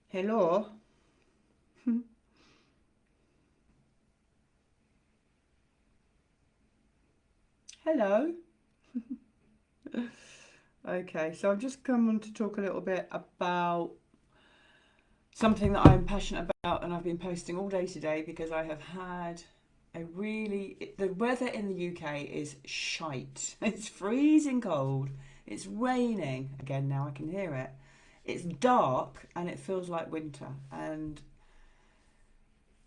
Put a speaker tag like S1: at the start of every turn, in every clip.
S1: Hello. Hello. Okay, so I've just come on to talk a little bit about something that I'm passionate about, and I've been posting all day today because I have had the weather in the UK is shite. It's freezing cold. It's raining again now. I can hear it. It's dark and it feels like winter. And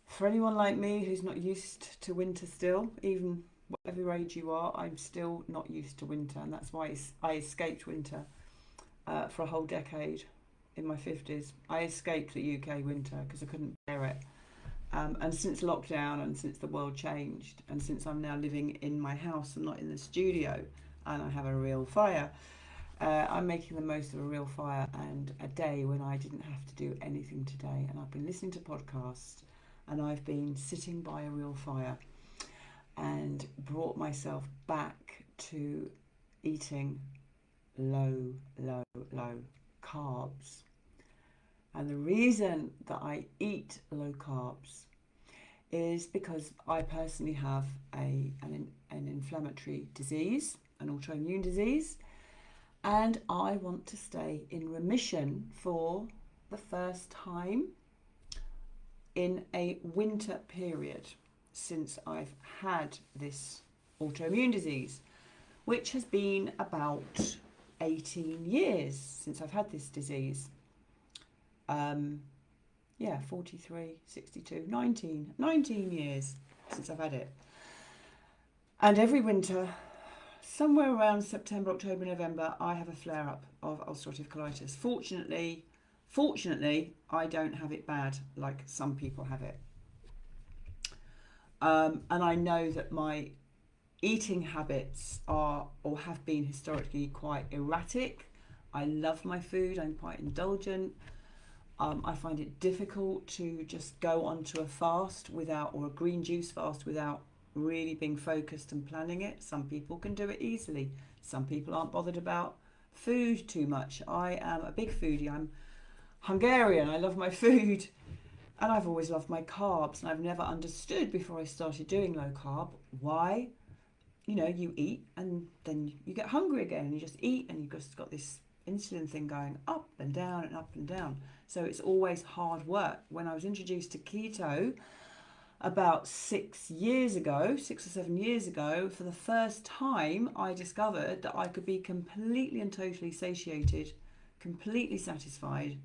S1: for anyone like me who's not used to winter still, even whatever age you are, I'm still not used to winter, and that's why I escaped winter for a whole decade in my 50s. I escaped the UK winter because I couldn't bear it. And since lockdown and since the world changed, and since I'm now living in my house and not in the studio, and I have a real fire, I'm making the most of a real fire and a day when I didn't have to do anything today. And I've been listening to podcasts and I've been sitting by a real fire and brought myself back to eating low, low, low carbs. And the reason that I eat low carbs is because I personally have an inflammatory disease, an autoimmune disease, and I want to stay in remission for the first time in a winter period since I've had this autoimmune disease, which has been about 18 years since I've had this disease. Um, yeah, 43, 62, 19 years since I've had it. And every winter, somewhere around September, October, November, I have a flare up of ulcerative colitis. Fortunately, I don't have it bad like some people have it. And I know that my eating habits are or have been historically quite erratic. I love my food, I'm quite indulgent. I find it difficult to just go onto a fast without, or a green juice fast without really being focused and planning it. Some people can do it easily. Some people aren't bothered about food too much. I am a big foodie. I'm Hungarian. I love my food. And I've always loved my carbs. And I've never understood before I started doing low carb why, you eat and then you get hungry again and you just eat and you've just got this insulin thing going up and down and up and down. So it's always hard work. When I was introduced to keto about 6 years ago, 6 or 7 years ago, for the first time, I discovered that I could be completely and totally satiated, completely satisfied,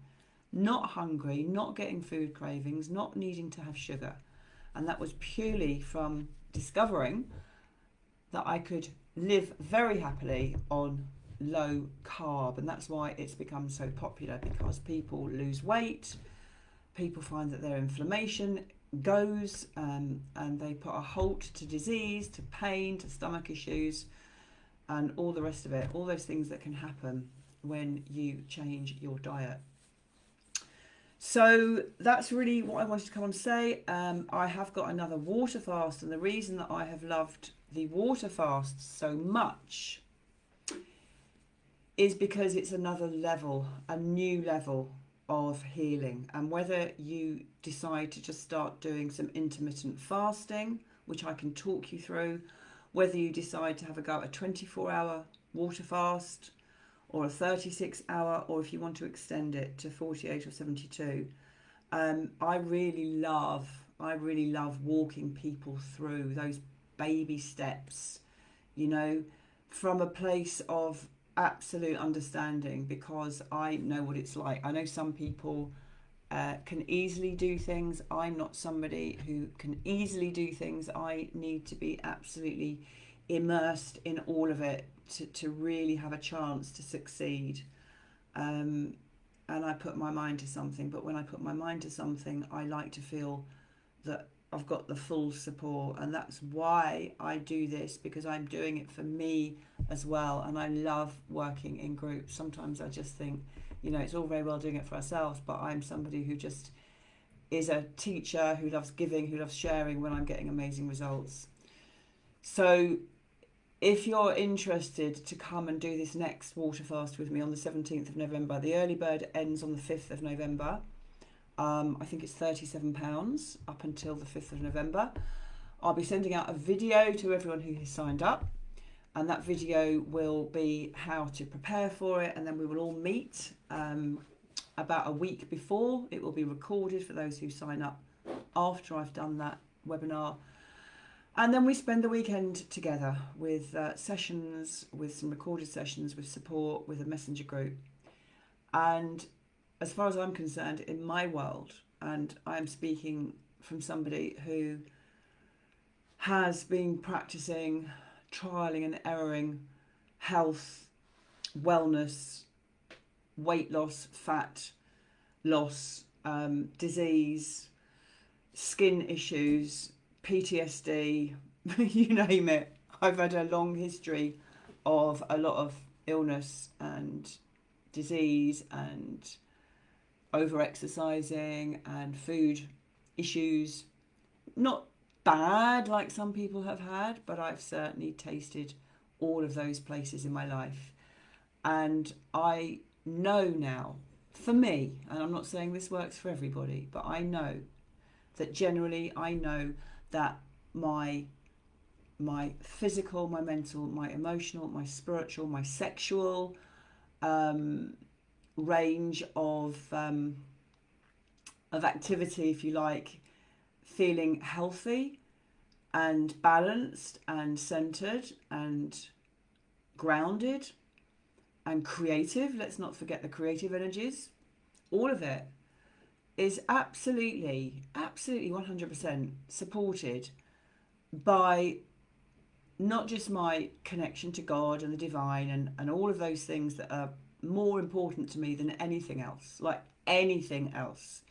S1: not hungry, not getting food cravings, not needing to have sugar. And that was purely from discovering that I could live very happily on low carb. And that's why it's become so popular, because people lose weight, people find that their inflammation goes, and they put a halt to disease, to pain, to stomach issues, and all the rest of it, all those things that can happen when you change your diet. So that's really what I wanted to come on and say. I have got another water fast, and the reason that I have loved the water fast so much is because it's another level, a new level of healing. And whether you decide to just start doing some intermittent fasting, which I can talk you through, whether you decide to have a go at a 24-hour water fast or a 36-hour, or if you want to extend it to 48 or 72, I really love walking people through those baby steps, you know, from a place of absolute understanding, because I know what it's like. I know some people can easily do things. I'm not somebody who can easily do things. I need to be absolutely immersed in all of it to really have a chance to succeed. And I put my mind to something, but when I put my mind to something, I like to feel that I've got the full support, and that's why I do this, because I'm doing it for me as well. And I love working in groups. Sometimes I just think, it's all very well doing it for ourselves, but I'm somebody who just is a teacher who loves giving, who loves sharing when I'm getting amazing results. So if you're interested to come and do this next water fast with me on the 17th of November, the early bird ends on the 5th of November. I think it's £37 up until the 5th of November. I'll be sending out a video to everyone who has signed up, and that video will be how to prepare for it, and then we will all meet about a week before. It will be recorded for those who sign up after I've done that webinar. And then we spend the weekend together with sessions, with some recorded sessions, with support, with a messenger group. And as far as I'm concerned, in my world, and I am speaking from somebody who has been practicing trialing and erroring health, wellness, weight loss, fat loss, disease, skin issues, PTSD, you name it. I've had a long history of a lot of illness and disease and over-exercising and food issues. Not bad like some people have had, but I've certainly tasted all of those places in my life. And I know now, for me, and I'm not saying this works for everybody, but I know that generally I know that my physical, my mental, my emotional, my spiritual, my sexual range of activity, if you like, feeling healthy and balanced and centered and grounded and creative. Let's not forget the creative energies. All of it is absolutely 100% supported by not just my connection to God and the divine and all of those things that are more important to me than anything else. Like anything else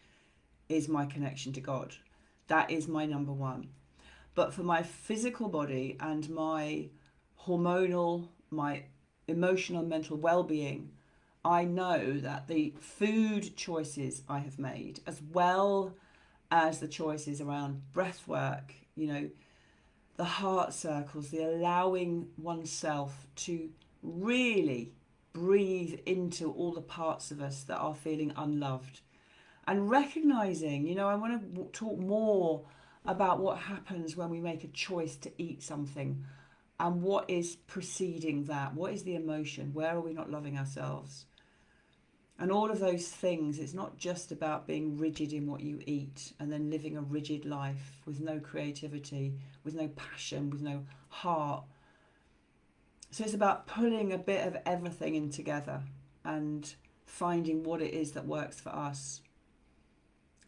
S1: is my connection to God. That is my number one. But for my physical body and my hormonal, my emotional and mental well-being, I know that the food choices I have made, as well as the choices around breath work, you know, the heart circles, the allowing oneself to really breathe into all the parts of us that are feeling unloved, and recognizing, you know, I want to talk more about what happens when we make a choice to eat something and what is preceding that. What is the emotion? Where are we not loving ourselves? And all of those things. It's not just about being rigid in what you eat and then living a rigid life with no creativity, with no passion, with no heart. So it's about pulling a bit of everything in together and finding what it is that works for us.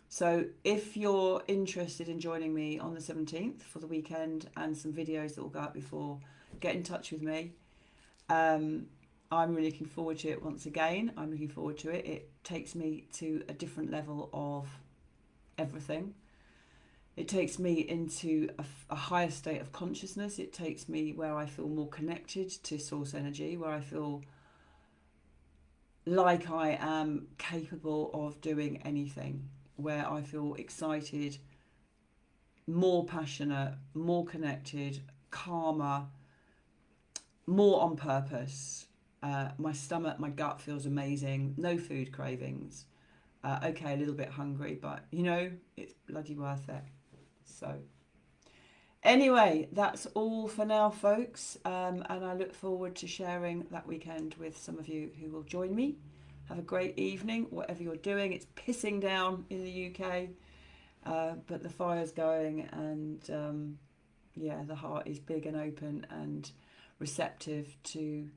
S1: So if you're interested in joining me on the 17th for the weekend and some videos that will go out before, get in touch with me. I'm really looking forward to it once again. I'm looking forward to it. It takes me to a different level of everything. It takes me into a higher state of consciousness. It takes me where I feel more connected to source energy, where I feel like I am capable of doing anything, where I feel excited, more passionate, more connected, calmer, more on purpose. My stomach, my gut feels amazing. No food cravings. Okay, a little bit hungry, but you know, it's bloody worth it. So anyway, that's all for now, folks. And I look forward to sharing that weekend with some of you who will join me. Have a great evening, whatever you're doing. It's pissing down in the UK, but the fire's going, and yeah, the heart is big and open and receptive to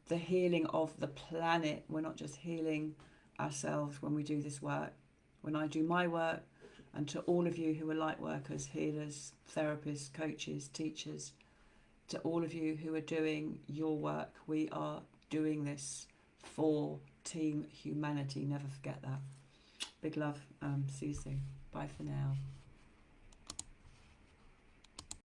S1: the healing of the planet. We're not just healing ourselves when we do this work. When I do my work, and to all of you who are light workers, healers, therapists, coaches, teachers, to all of you who are doing your work, we are doing this for Team Humanity. Never forget that. Big love. See you soon. Bye for now.